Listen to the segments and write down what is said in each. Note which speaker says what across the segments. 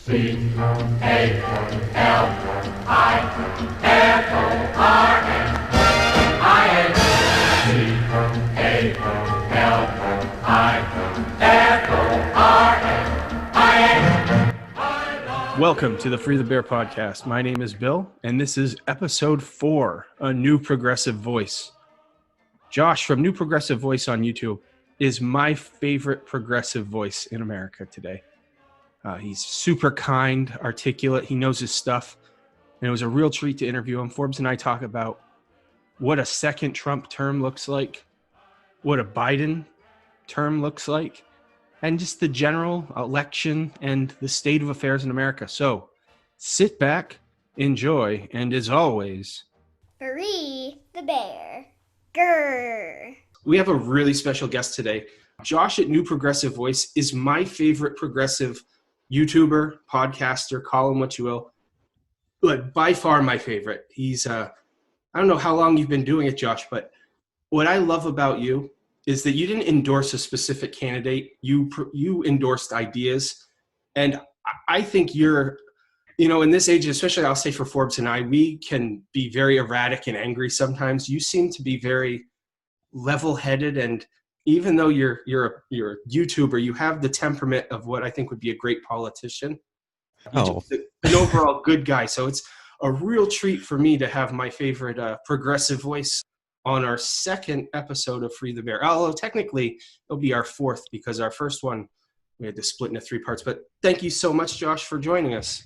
Speaker 1: Welcome to the Free the Bear podcast. My name is Bill, and this is episode 4, A New Progressive Voice. Josh from New Progressive Voice on YouTube is my favorite progressive voice in America today. He's super kind, articulate. He knows his stuff, and it was a real treat to interview him. Forbes and I talk about what a second Trump term looks like, what a Biden term looks like, and just the general election and the state of affairs in America. So sit back, enjoy, and as always,
Speaker 2: Free the bear. Grrr.
Speaker 1: We have a really special guest today. Josh at New Progressive Voice is my favorite progressive YouTuber, podcaster, call him what you will, but by far my favorite. He's, I don't know how long you've been doing it, Josh, but what I love about you is that you didn't endorse a specific candidate. You endorsed ideas. And I think you're, in this age, especially I'll say for Forbes and I, we can be very erratic and angry sometimes. You seem to be very level-headed, and even though you're a YouTuber, you have the temperament of what I think would be a great politician. You're just an overall good guy. So it's a real treat for me to have my favorite progressive voice on our second episode of Free the Bear. Although technically it'll be our fourth, because our first one we had to split into 3 parts. But thank you so much, Josh, for joining us.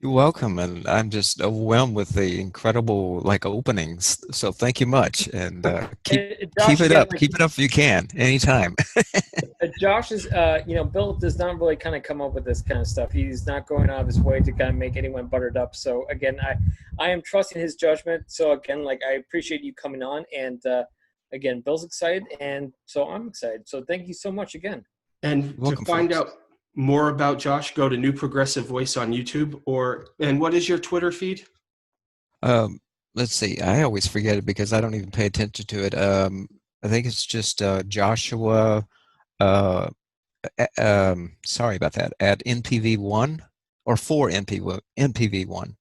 Speaker 3: You're welcome, and I'm just overwhelmed with the incredible openings. So thank you much, and keep it up. Keep it up if you can, anytime.
Speaker 4: Josh is, Bill does not really kind of come up with this kind of stuff. He's not going out of his way to kind of make anyone buttered up. So again, I am trusting his judgment. So again, I appreciate you coming on, and again, Bill's excited, and so I'm excited. So thank you so much again.
Speaker 1: And to find out more about Josh, go to New Progressive Voice on YouTube, and what is your Twitter feed?
Speaker 3: Let's see. I always forget it because I don't even pay attention to it. I think it's just Joshua. Sorry about that. At NPV1 or for NPV1.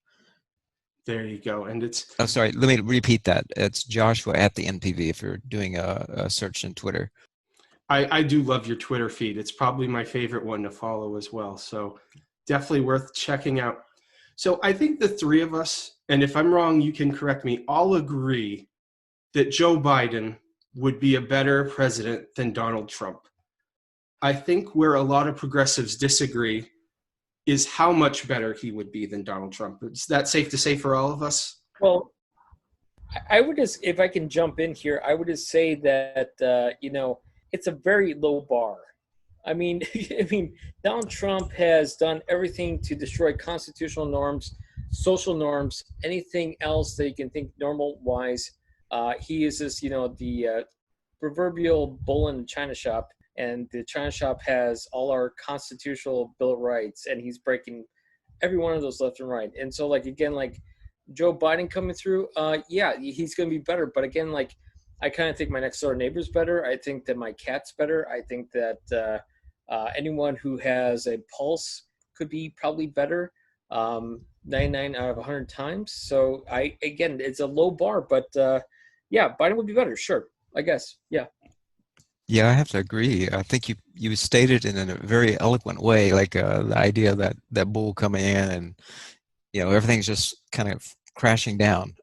Speaker 1: There you go. And it's.
Speaker 3: Oh, sorry. Let me repeat that. It's Joshua at the NPV if you're doing a search in Twitter.
Speaker 1: I do love your Twitter feed. It's probably my favorite one to follow as well. So definitely worth checking out. So I think the three of us, and if I'm wrong, you can correct me, all agree that Joe Biden would be a better president than Donald Trump. I think where a lot of progressives disagree is how much better he would be than Donald Trump. Is that safe to say for all of us?
Speaker 4: Well, I would just, if I can jump in here, I would just say that, it's a very low bar. I mean, Donald Trump has done everything to destroy constitutional norms, social norms, anything else that you can think normal-wise. He is this, the proverbial bull in the china shop, and the china shop has all our constitutional Bill of Rights, and he's breaking every one of those left and right. And so, Joe Biden coming through, yeah, he's going to be better. But again, I kind of think my next door neighbor's better. I think that my cat's better. I think that anyone who has a pulse could be probably better 99 out of 100 times. So again, it's a low bar, but yeah, Biden would be better. Sure, I guess. Yeah.
Speaker 3: Yeah, I have to agree. I think you stated it in a very eloquent way, the idea that bull coming in and, everything's just kind of crashing down.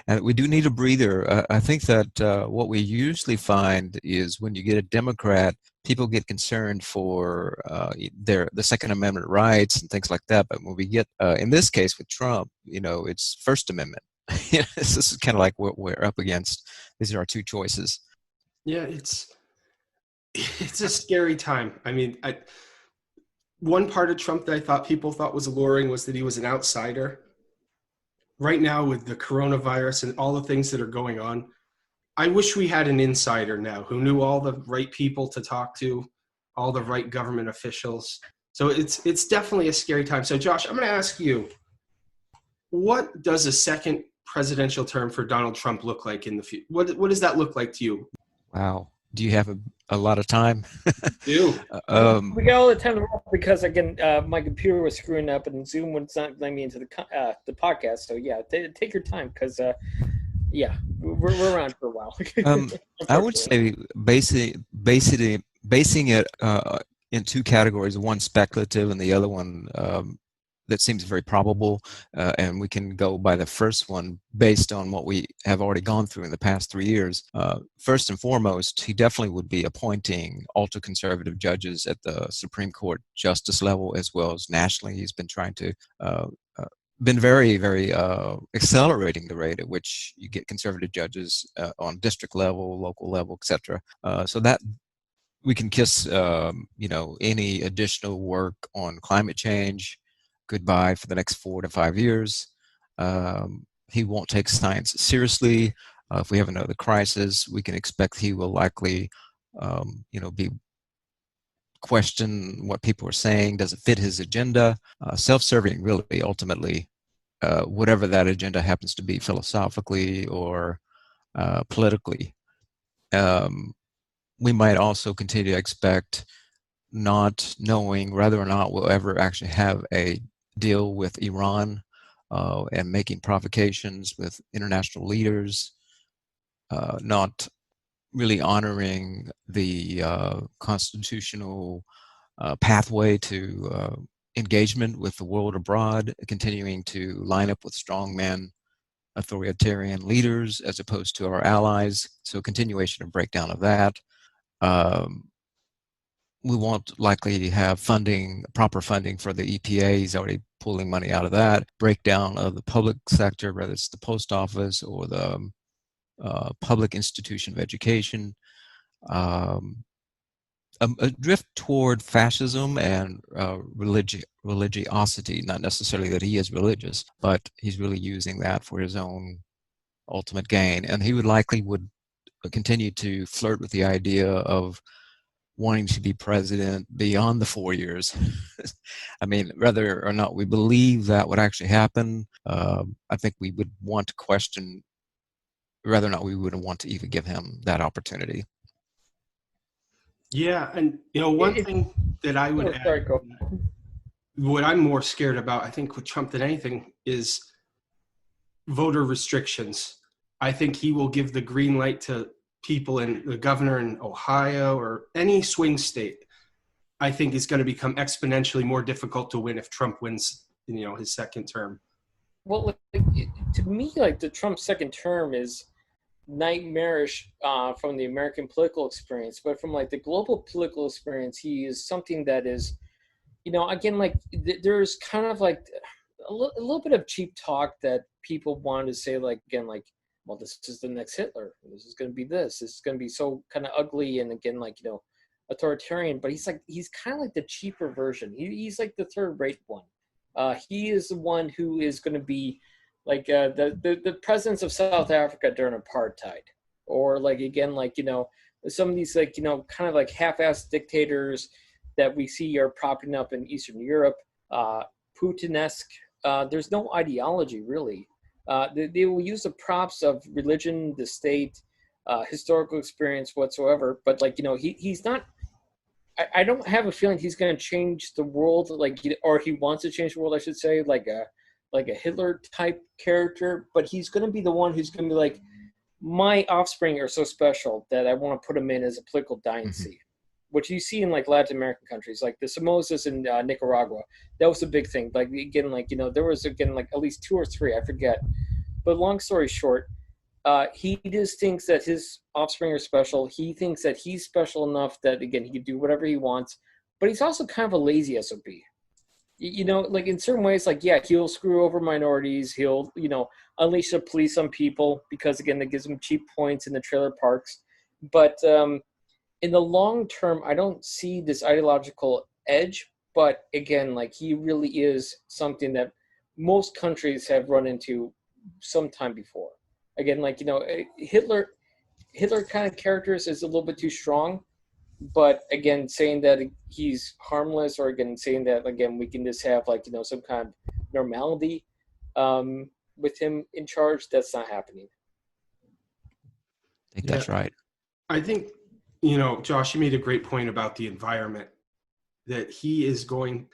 Speaker 3: And we do need a breather. I think that what we usually find is when you get a Democrat, people get concerned for the Second Amendment rights and things like that. But when we get, in this case with Trump, it's First Amendment. This is kind of like what we're up against. These are our two choices.
Speaker 1: Yeah, it's a scary time. I mean, one part of Trump that people thought was alluring was that he was an outsider. Right now, with the coronavirus and all the things that are going on, I wish we had an insider now who knew all the right people to talk to, all the right government officials. So it's definitely a scary time. So Josh, I'm going to ask you, what does a second presidential term for Donald Trump look like in the future? What does that look like to you?
Speaker 3: Wow. Do you have a lot of time.
Speaker 1: Do.
Speaker 4: We got all the time in the world because again, my computer was screwing up and Zoom would not let me into the podcast. So yeah, take your time because yeah, we're around for a while.
Speaker 3: I would say basing it in two categories: one speculative, and the other one that seems very probable. And we can go by the first one based on what we have already gone through in the past 3 years. First and foremost, he definitely would be appointing ultra-conservative judges at the Supreme Court justice level as well as nationally. He's been trying to been very, very accelerating the rate at which you get conservative judges on district level, local level, etc. So that we can kiss, any additional work on climate change goodbye for the next 4 to 5 years. He won't take science seriously. If we have another crisis, we can expect he will likely, be question what people are saying. Does it fit his agenda? Self-serving, really, ultimately, whatever that agenda happens to be, philosophically or politically. We might also continue to expect, not knowing whether or not we'll ever actually have a deal with Iran, and making provocations with international leaders, not really honoring the constitutional pathway to engagement with the world abroad, continuing to line up with strongman authoritarian leaders as opposed to our allies. So continuation of breakdown of that. We won't likely have proper funding for the EPA. He's already pulling money out of that. Breakdown of the public sector, whether it's the post office or the public institution of education. A drift toward fascism and religiosity, not necessarily that he is religious, but he's really using that for his own ultimate gain. And he would continue to flirt with the idea of wanting to be president beyond the 4 years. I mean, whether or not we believe that would actually happen, I think we would want to question whether or not we would want to even give him that opportunity.
Speaker 1: Yeah, and one thing that I would add, what I'm more scared about, I think, with Trump than anything, is voter restrictions. I think he will give the green light to people in the governor in Ohio or any swing state. I think is going to become exponentially more difficult to win if Trump wins, his second term.
Speaker 4: Well, to me, the Trump second term is nightmarish from the American political experience, but from the global political experience, he is something that is, again, there's kind of a little bit of cheap talk that people wanted to say, well, this is the next Hitler. This is going to be this. This is going to be so kind of ugly and again, authoritarian. But he's kind of the cheaper version. He's the third-rate one. He is the one who is going to be the presidents of South Africa during apartheid, or some of these kind of half-assed dictators that we see are popping up in Eastern Europe, Putin-esque. There's no ideology really. They will use the props of religion, the state, historical experience whatsoever. But he's not. I don't have a feeling he's going to change the world or he wants to change the world. I should say like a Hitler type character. But he's going to be the one who's going to be my offspring are so special that I want to put them in as a political dynasty. Mm-hmm. Which you see in Latin American countries, like the Somozas in Nicaragua. That was a big thing. There was at least 2 or 3, I forget. But long story short, he just thinks that his offspring are special. He thinks that he's special enough that he can do whatever he wants. But he's also kind of a lazy SOB. In certain ways, he'll screw over minorities. He'll, unleash the police on people because again, that gives him cheap points in the trailer parks. But in the long term, I don't see this ideological edge, but again, he really is something that most countries have run into sometime before. Again, Hitler kind of characters is a little bit too strong, but again, saying that he's harmless, or again, saying that we can just have some kind of normality with him in charge, that's not happening.
Speaker 3: I think that's right.
Speaker 1: I think you know, Josh, you made a great point about the environment, that he is going,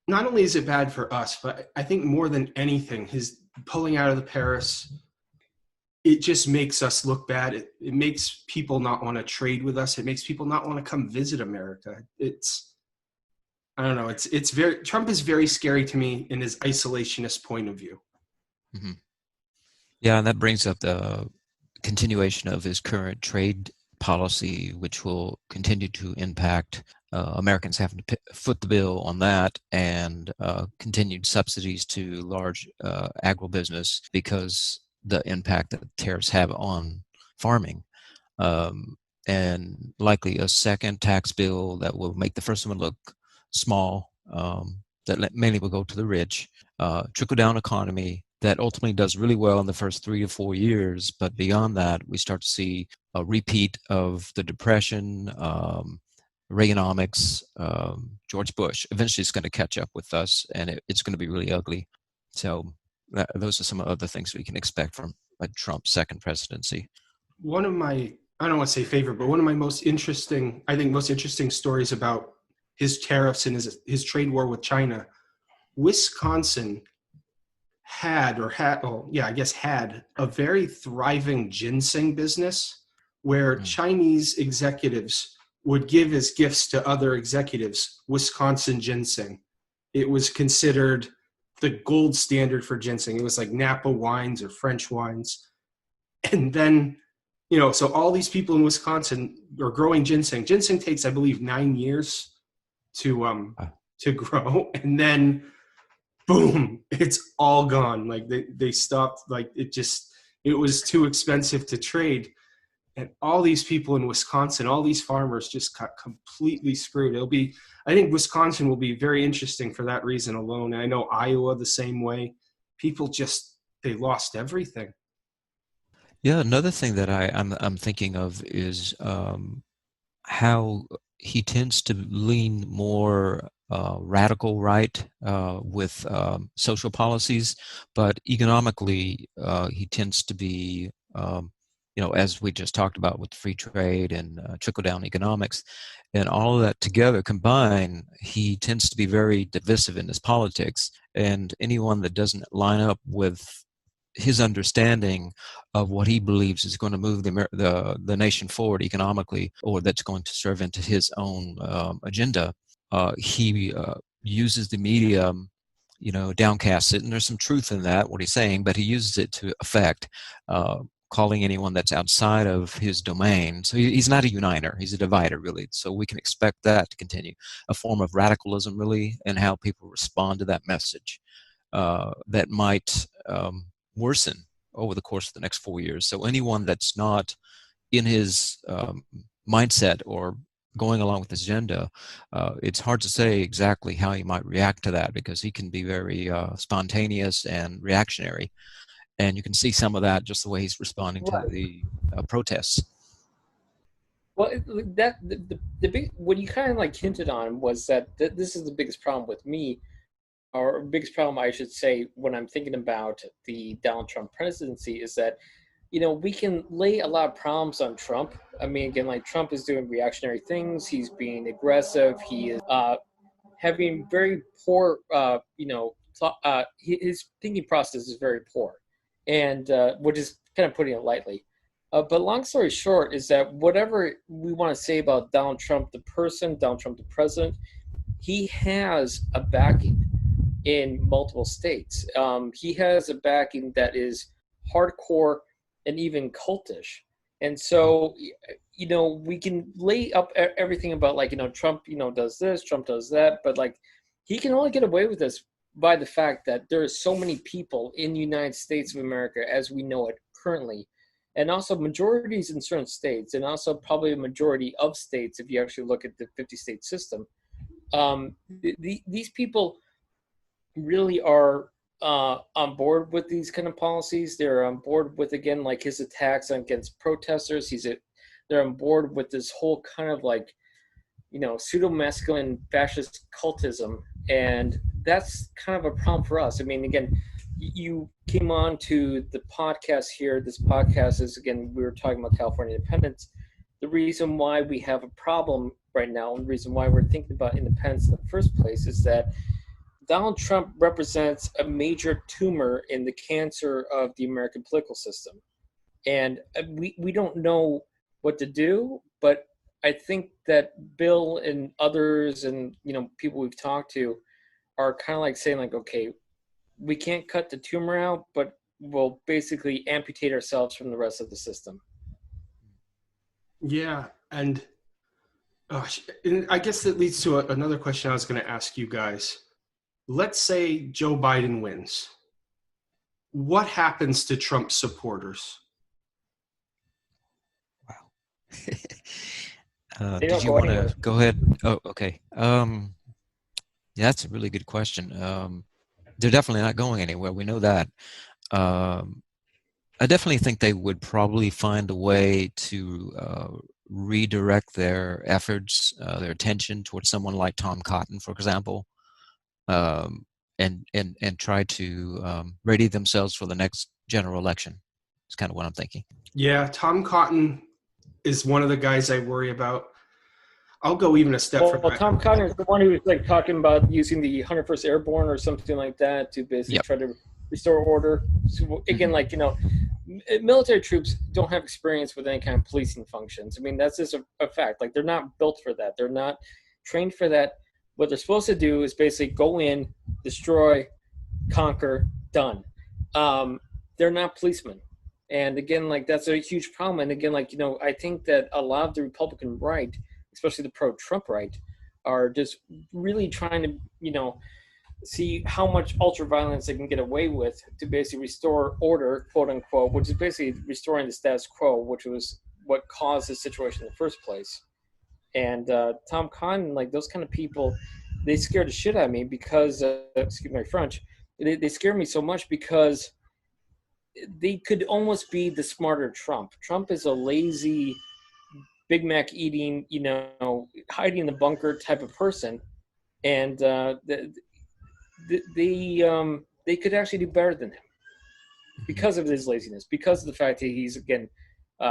Speaker 1: not only is it bad for us, but I think more than anything, his pulling out of the Paris, it just makes us look bad. It makes people not want to trade with us. It makes people not want to come visit America. I don't know. It's very, Trump is very scary to me in his isolationist point of view.
Speaker 3: Mm-hmm. Yeah, and that brings up the continuation of his current trade policy, which will continue to impact Americans having to foot the bill on that, and continued subsidies to large agribusiness because the impact that tariffs have on farming. And likely a second tax bill that will make the first one look small, that mainly will go to the rich, trickle-down economy that ultimately does really well in the first 3 to 4 years, but beyond that, we start to see a repeat of the Depression, Reaganomics, George Bush. Eventually, it's going to catch up with us, and it's going to be really ugly. So those are some other things we can expect from Trump's second presidency.
Speaker 1: One of my, I don't want to say favorite, but one of my most interesting stories about his tariffs and his trade war with China, Wisconsin had a very thriving ginseng business where Chinese executives would give as gifts to other executives Wisconsin ginseng. It was considered the gold standard for ginseng. It was like Napa wines or French wines. And then, you know, so all these people in Wisconsin are growing ginseng. Ginseng takes, I believe, 9 years to grow. And then boom, it's all gone. Like they stopped, like it was too expensive to trade. And all these people in Wisconsin, all these farmers just got completely screwed. I think Wisconsin will be very interesting for that reason alone. And I know Iowa the same way. People they lost everything.
Speaker 3: Yeah, another thing that I'm thinking of is how he tends to lean more radical right with social policies, but economically he tends to be, as we just talked about with free trade and trickle-down economics, and all of that together combined, he tends to be very divisive in his politics, and anyone that doesn't line up with his understanding of what he believes is going to move the nation forward economically, or that's going to serve into his own agenda, he uses the media, downcasts it, and there's some truth in that, what he's saying, but he uses it to affect, calling anyone that's outside of his domain. So he's not a uniter, he's a divider, really. So we can expect that to continue, a form of radicalism, really, and how people respond to that message that might worsen over the course of the next 4 years. So anyone that's not in his mindset or going along with his agenda, it's hard to say exactly how he might react to that, because he can be very spontaneous and reactionary. And you can see some of that just the way he's responding to the protests.
Speaker 4: Well, the big, what you kind of like hinted on was that this is the biggest problem with me, or biggest problem, I should say, when I'm thinking about the Donald Trump presidency, is that, we can lay a lot of problems on Trump. I mean, again, like Trump is doing reactionary things. He's being aggressive. He is having very poor, his thinking process is very poor, and which is kind of putting it lightly. But long story short is that whatever we want to say about Donald Trump, the person, Donald Trump, the president, he has a backing in multiple states. He has a backing that is hardcore and even cultish. And so, we can lay up everything about Trump, does this, Trump does that, but he can only get away with this by the fact that there are so many people in the United States of America as we know it currently, and also majorities in certain states, and also probably a majority of states if you actually look at the 50-state system. These people really are on board with these kind of policies. They're on board with, again, his attacks against protesters. They're on board with this whole kind of pseudo-masculine fascist cultism, and that's kind of a problem for us. I mean, again, you came on to the podcast here. This podcast is, again, we were talking about California independence. the reason why we have a problem right now, and the reason why we're thinking about independence in the first place, is that Donald Trump represents a major tumor in the cancer of the American political system. And we don't know what to do, but I think that Bill and others and, people we've talked to are kind of like saying like, okay, we can't cut the tumor out, but we'll basically amputate ourselves from the rest of the system.
Speaker 1: Yeah. And I guess that leads to another question I was going to ask you guys. Let's say Joe Biden wins. What happens to Trump supporters?
Speaker 3: Wow.
Speaker 4: They
Speaker 3: Did
Speaker 4: don't
Speaker 3: you
Speaker 4: go
Speaker 3: want
Speaker 4: anywhere.
Speaker 3: to go ahead? Oh, okay. Yeah, that's a really good question. They're definitely not going anywhere. We know that. I definitely think they would probably find a way to redirect their efforts, their attention towards someone like Tom Cotton, for example, and try to ready themselves for the next general election. It's kind of what I'm thinking.
Speaker 1: Yeah, Tom Cotton is one of the guys I worry about. I'll go even a step
Speaker 4: Well,
Speaker 1: further.
Speaker 4: Tom Cotton is the one who was like talking about using the 101st Airborne or something like that to basically try to restore order. So again, military troops don't have experience with any kind of policing functions. I mean, that's just a fact. Like, they're not built for that. They're not trained for that. What they're supposed to do is basically go in, destroy, conquer, done. They're not policemen. And again, that's a huge problem. And again, I think that a lot of the Republican right, especially the pro-Trump right, are just really trying to, see how much ultra-violence they can get away with to basically restore order, quote unquote, which is basically restoring the status quo, which was what caused this situation in the first place. And Tom Cotton, those kind of people, they scared the shit out of me because, excuse my French, they scare me so much because they could almost be the smarter Trump. Trump is a lazy, Big Mac eating, hiding in the bunker type of person. And they could actually do better than him because of his laziness, because of the fact that he's, again,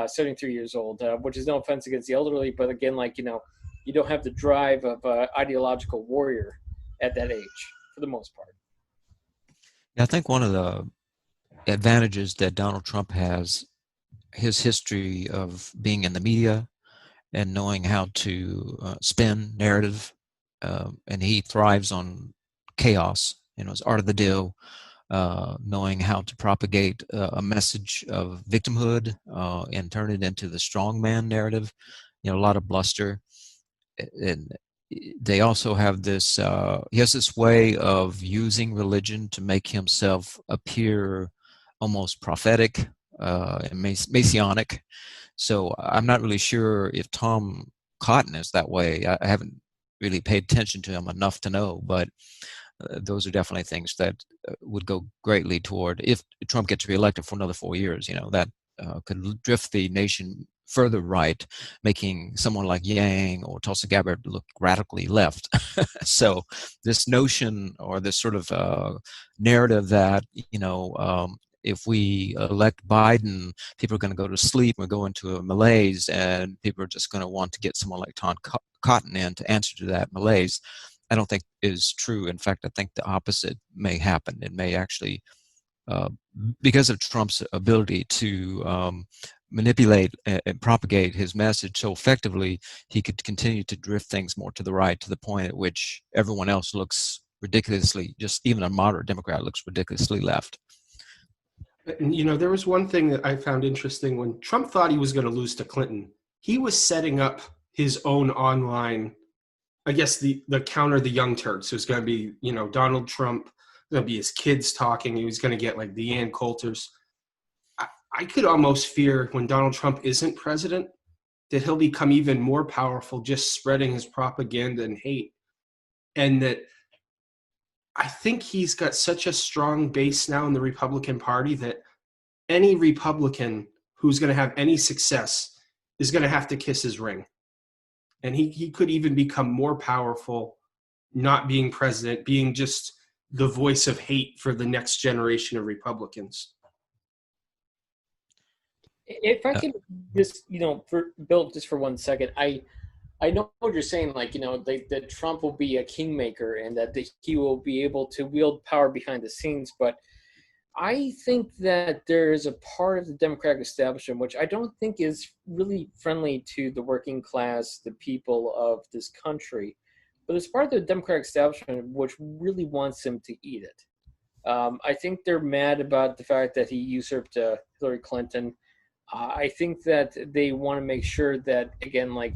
Speaker 4: 73 years old, which is no offense against the elderly, but again, you don't have the drive of an ideological warrior at that age for the most part.
Speaker 3: I think one of the advantages that Donald Trump has, his history of being in the media and knowing how to spin narrative, and he thrives on chaos. It's art of the deal, knowing how to propagate a message of victimhood and turn it into the strongman narrative. A lot of bluster. And they also have this, he has this way of using religion to make himself appear almost prophetic and messianic. So I'm not really sure if Tom Cotton is that way. I haven't really paid attention to him enough to know, but those are definitely things that would go greatly toward, if Trump gets reelected for another 4 years, that could drift the nation further right, making someone like Yang or Tulsi Gabbard look radically left. So this notion, or this sort of narrative that, if we elect Biden, people are going to go to sleep and go into a malaise, and people are just going to want to get someone like Tom Cotton in to answer to that malaise, I don't think is true. In fact, I think the opposite may happen. It may actually, because of Trump's ability to manipulate and propagate his message so effectively, he could continue to drift things more to the right, to the point at which everyone else looks ridiculously, just even a moderate Democrat looks ridiculously left.
Speaker 1: And, there was one thing that I found interesting. When Trump thought he was going to lose to Clinton, he was setting up his own online, I guess, the counter, the Young Turks. It was going to be, Donald Trump, going to be his kids talking. He was going to get like the Ann Coulters. I could almost fear, when Donald Trump isn't president, that he'll become even more powerful just spreading his propaganda and hate. And that I think he's got such a strong base now in the Republican Party that any Republican who's going to have any success is going to have to kiss his ring. And he could even become more powerful not being president, being just the voice of hate for the next generation of Republicans.
Speaker 4: If I can just, for Bill, just for 1 second, I know what you're saying, like, that Trump will be a kingmaker and that he will be able to wield power behind the scenes. But I think that there is a part of the Democratic establishment which I don't think is really friendly to the working class, the people of this country. But there's part of the Democratic establishment which really wants him to eat it. I think they're mad about the fact that he usurped Hillary Clinton. I think that they want to make sure that, again, like,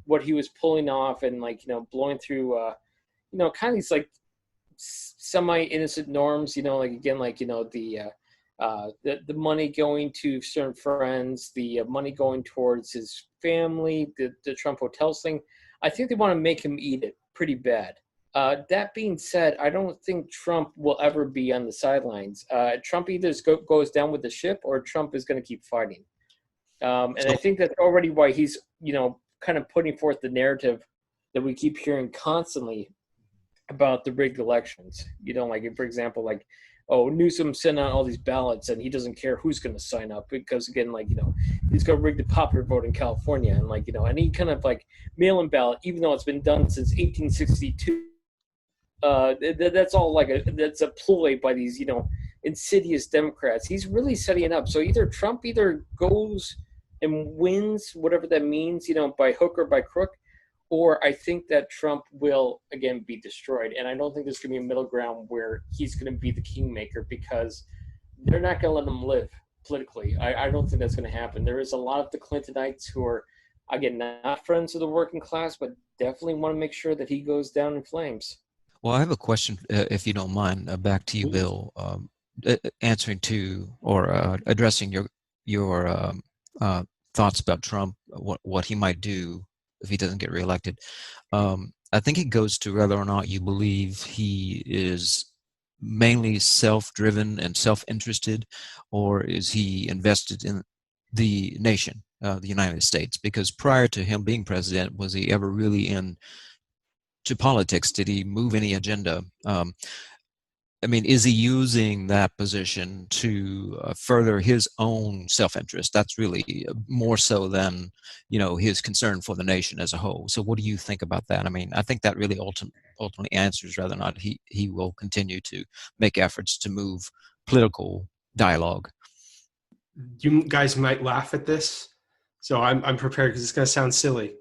Speaker 4: what he was pulling off and, like, blowing through, kind of these, like, semi-innocent norms, like, again, like, the money going to certain friends, the money going towards his family, the Trump hotels thing. I think they want to make him eat it pretty bad. That being said, I don't think Trump will ever be on the sidelines. Trump either goes down with the ship or Trump is going to keep fighting. And I think that's already why he's, kind of putting forth the narrative that we keep hearing constantly about the rigged elections. Like, for example, like, oh, Newsom sent out all these ballots and he doesn't care who's going to sign up because, again, like, he's going to rig the popular vote in California. And, like, any kind of, like, mail-in ballot, even though it's been done since 1862, that's all that's a ploy by these, insidious Democrats. He's really setting it up. So either Trump goes and wins, whatever that means, by hook or by crook, or I think that Trump will, again, be destroyed. And I don't think there's going to be a middle ground where he's going to be the kingmaker because they're not going to let him live politically. I don't think that's going to happen. There is a lot of the Clintonites who are, again, not friends of the working class, but definitely want to make sure that he goes down in flames.
Speaker 3: Well, I have a question, if you don't mind, back to you, Bill, answering to or addressing your thoughts about Trump, what he might do if he doesn't get reelected. I think it goes to whether or not you believe he is mainly self-driven and self-interested, or is he invested in the nation, the United States? Because prior to him being president, was he ever really into politics? Did he move any agenda? Is he using that position to further his own self-interest? That's really more so than, his concern for the nation as a whole. So what do you think about that? I think that really ultimately answers whether or not he will continue to make efforts to move political dialogue.
Speaker 1: You guys might laugh at this, so I'm prepared because it's going to sound silly.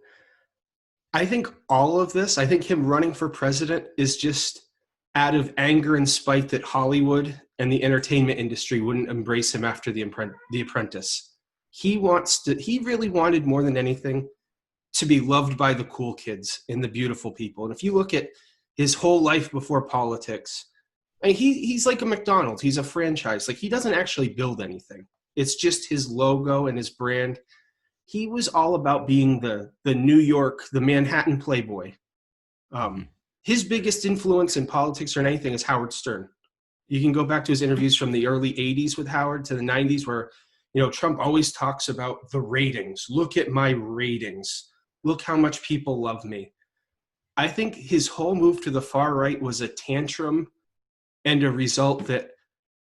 Speaker 1: I think all of this, I think him running for president is just out of anger and spite that Hollywood and the entertainment industry wouldn't embrace him after The Apprentice. He really wanted more than anything to be loved by the cool kids and the beautiful people. And if you look at his whole life before politics, he's like a McDonald's. He's a franchise. Like, he doesn't actually build anything. It's just his logo and his brand. He was all about being the New York, the Manhattan playboy. His biggest influence in politics or in anything is Howard Stern. You can go back to his interviews from the early 80s with Howard to the 90s where, Trump always talks about the ratings. Look at my ratings. Look how much people love me. I think his whole move to the far right was a tantrum and a result that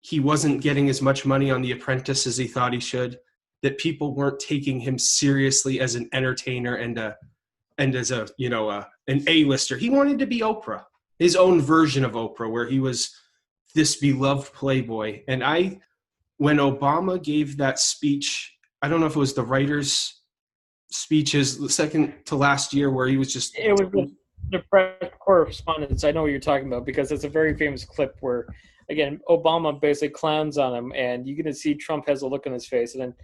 Speaker 1: he wasn't getting as much money on The Apprentice as he thought he should, that people weren't taking him seriously as an entertainer and as an A-lister. He wanted to be Oprah, his own version of Oprah, where he was this beloved playboy. And when Obama gave that speech, I don't know if it was the writer's speeches, the second to last year, where he was just...
Speaker 4: It was the press correspondence. I know what you're talking about because it's a very famous clip where, again, Obama basically clowns on him, and you're going to see Trump has a look on his face. And then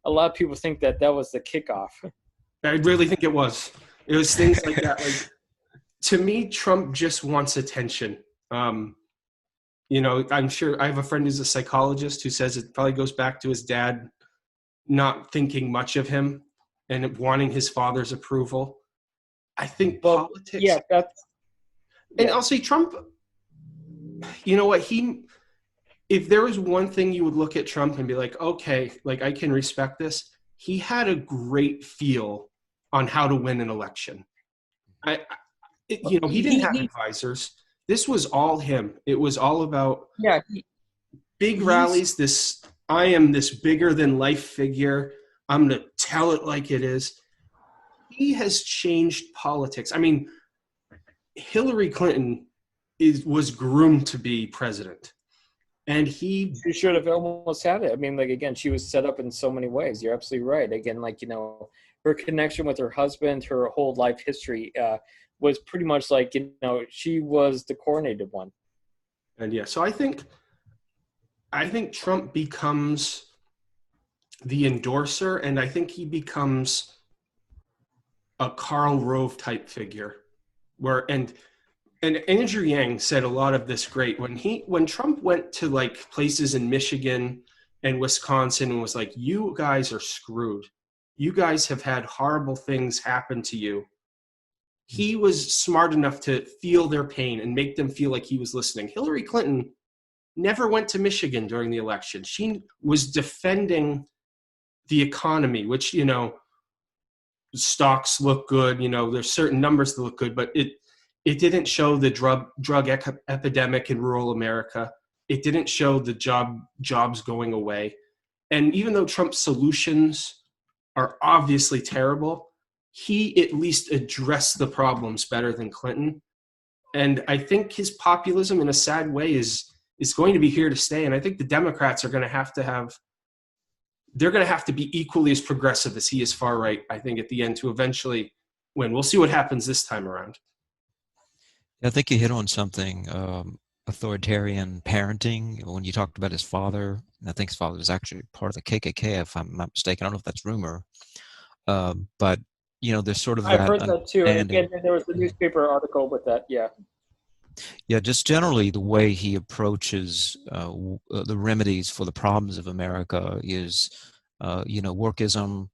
Speaker 4: a lot of people think that was the kickoff.
Speaker 1: I really think it was. It was things like that. Like, to me, Trump just wants attention. I'm sure I have a friend who's a psychologist who says it probably goes back to his dad not thinking much of him and wanting his father's approval. I think politics.
Speaker 4: Yeah,
Speaker 1: and I'll say Trump, you know what, if there was one thing you would look at Trump and be like, okay, like, I can respect this. He had a great feel on how to win an election. He didn't have advisors. This was all him. It was all about big rallies, this I am this bigger than life figure. I'm going to tell it like it is. He has changed politics. I mean, Hillary Clinton was groomed to be president. And
Speaker 4: she should have almost had it. I mean, like, again, she was set up in so many ways. You're absolutely right. Again, like, you know, her connection with her husband, her whole life history was pretty much like, you know, she was the coronated one.
Speaker 1: And yeah, so I think Trump becomes the endorser, and I think he becomes a Karl Rove type figure, where and Andrew Yang said a lot of this great when Trump went to like places in Michigan and Wisconsin and was like, you guys are screwed. You guys have had horrible things happen to you. He was smart enough to feel their pain and make them feel like he was listening. Hillary Clinton never went to Michigan during the election. She was defending the economy, which, you know, stocks look good. You know, there's certain numbers that look good, but it didn't show the drug epidemic in rural America. It didn't show the jobs going away. And even though Trump's solutions are obviously terrible, he at least addressed the problems better than Clinton. And I think his populism, in a sad way, is going to be here to stay. And I think the Democrats are going to have to be equally as progressive as he is far right, I think, at the end to eventually win. We'll see what happens this time around.
Speaker 3: I think you hit on something, authoritarian parenting, when you talked about his father. And I think his father is actually part of the KKK, if I'm not mistaken. I don't know if that's rumor. But, you know, there's sort of
Speaker 4: I've
Speaker 3: that
Speaker 4: heard that too. And again, there was a newspaper article with that, yeah.
Speaker 3: Yeah, just generally the way he approaches the remedies for the problems of America is, you know, workism,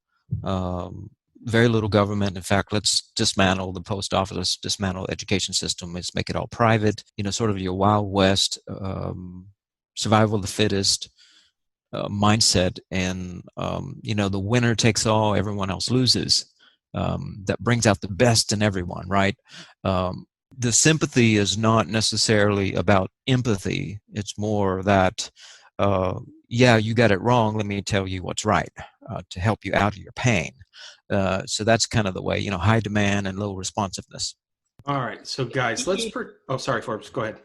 Speaker 3: very little government. In fact, let's dismantle the post office, let's dismantle the education system, let's make it all private, you know, sort of your Wild West, survival of the fittest mindset. And, you know, the winner takes all, everyone else loses. That brings out the best in everyone, right? The sympathy is not necessarily about empathy. It's more that, yeah, you got it wrong. Let me tell you what's right to help you out of your pain. So that's kind of the way, you know, high demand and low responsiveness.
Speaker 1: All right. So, guys, oh, sorry, Forbes. Go ahead.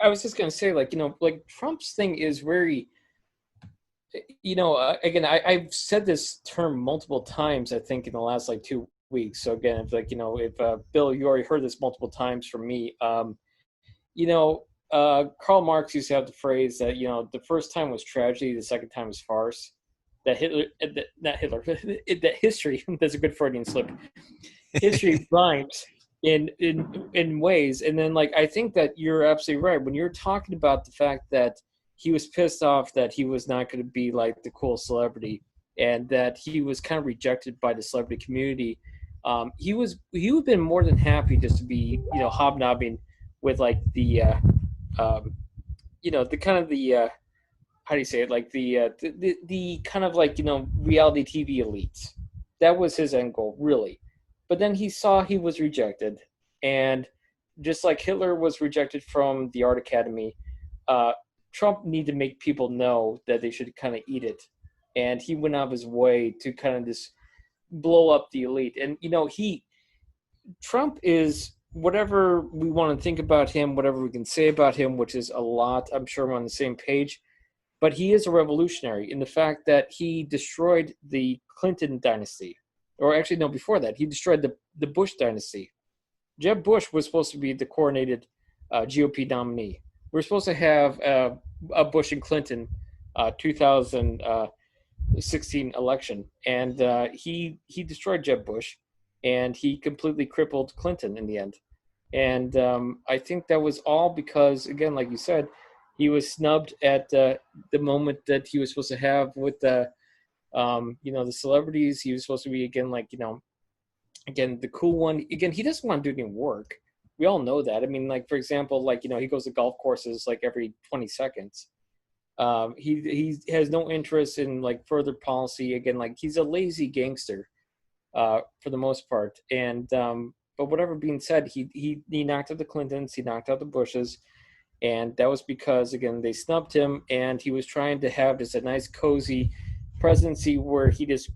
Speaker 4: I was just going to say, like, you know, like Trump's thing is very, you know, again, I've said this term multiple times, I think, in the last, like, 2 weeks. So again, if, like, you know, if Bill, you already heard this multiple times from me, you know, Karl Marx used to have the phrase that, you know, the first time was tragedy, the second time was farce. That history, that's a good Freudian slip. History rhymes in ways. And then, like, I think that you're absolutely right. When you're talking about the fact that he was pissed off that he was not going to be like the cool celebrity and that he was kind of rejected by the celebrity community, he would have been more than happy just to be, you know, hobnobbing with like the, you know, the kind of the, how do you say it? Like the kind of like, you know, reality TV elites. That was his end goal, really. But then he saw he was rejected. And just like Hitler was rejected from the Art Academy, Trump needed to make people know that they should kind of eat it. And he went out of his way to kind of just blow up the elite. And, you know, Trump is, whatever we want to think about him, whatever we can say about him, which is a lot, I'm sure we're on the same page, but he is a revolutionary in the fact that he destroyed the Clinton dynasty. Or actually, no, before that, he destroyed the Bush dynasty. Jeb Bush was supposed to be the coronated GOP nominee. We're supposed to have a Bush and Clinton 2016 election, and he destroyed Jeb Bush, and he completely crippled Clinton in the end. And I think that was all because, again, like you said, he was snubbed at the moment that he was supposed to have with the, you know, the celebrities. He was supposed to be, again, like, you know, again, the cool one. Again, he doesn't want to do any work. We all know that. I mean, like, for example, like, you know, he goes to golf courses like every 20 seconds. He has no interest in like further policy. Again, like, he's a lazy gangster for the most part. And but whatever being said, he knocked out the Clintons, he knocked out the Bushes, And that was because, again, they snubbed him, and he was trying to have just a nice, cozy presidency where he just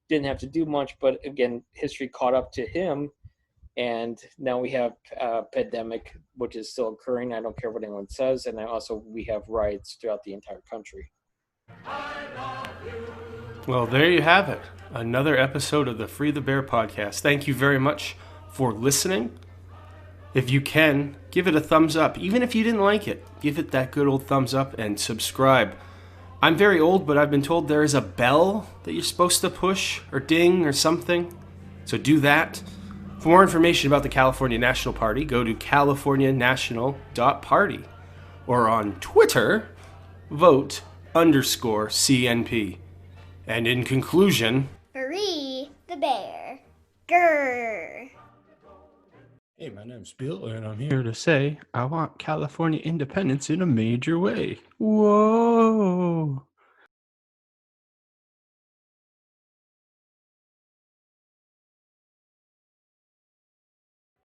Speaker 4: didn't have to do much. But again, history caught up to him, and now we have a pandemic, which is still occurring. I don't care what anyone says. And also we have riots throughout the entire country.
Speaker 1: Well, there you have it. Another episode of the Free the Bear podcast. Thank you very much for listening. If you can, give it a thumbs up. Even if you didn't like it, give it that good old thumbs up and subscribe. I'm very old, but I've been told there is a bell that you're supposed to push or ding or something. So do that. For more information about the California National Party, go to californianational.party. Or on Twitter, vote_CNP. And in conclusion,
Speaker 2: Free the bear. Grrr.
Speaker 1: hey, my name's Bill, and I'm here to say I want California independence in a major way. Whoa!